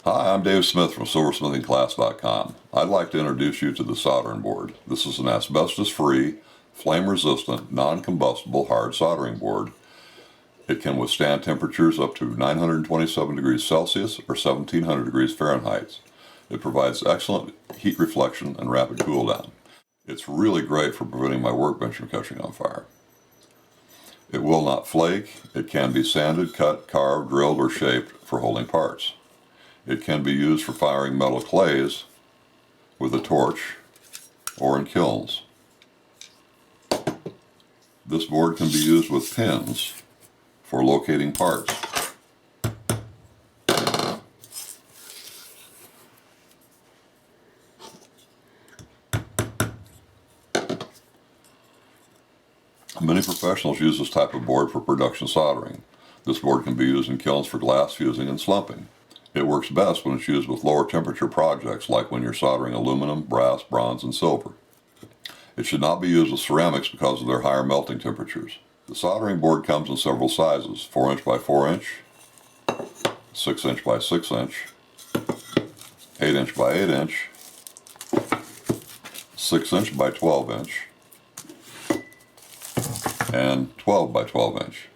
Hi, I'm Dave Smith from silversmithingclass.com. I'd like to introduce you to the soldering board. This is an asbestos-free, flame-resistant, non-combustible hard soldering board. It can withstand temperatures up to 927 degrees Celsius or 1700 degrees Fahrenheit. It provides excellent heat reflection and rapid cool down. It's really great for preventing my workbench from catching on fire. It will not flake. It can be sanded, cut, carved, drilled, or shaped for holding parts. It can be used for firing metal clays with a torch or in kilns. This board can be used with pins for locating parts. Many professionals use this type of board for production soldering. This board can be used in kilns for glass fusing and slumping. It works best when it's used with lower temperature projects like when you're soldering aluminum, brass, bronze, and silver. It should not be used with ceramics because of their higher melting temperatures. The soldering board comes in several sizes: 4 inch by 4 inch, 6 inch by 6 inch, 8 inch by 8 inch, 6 inch by 12 inch, and 12 by 12 inch.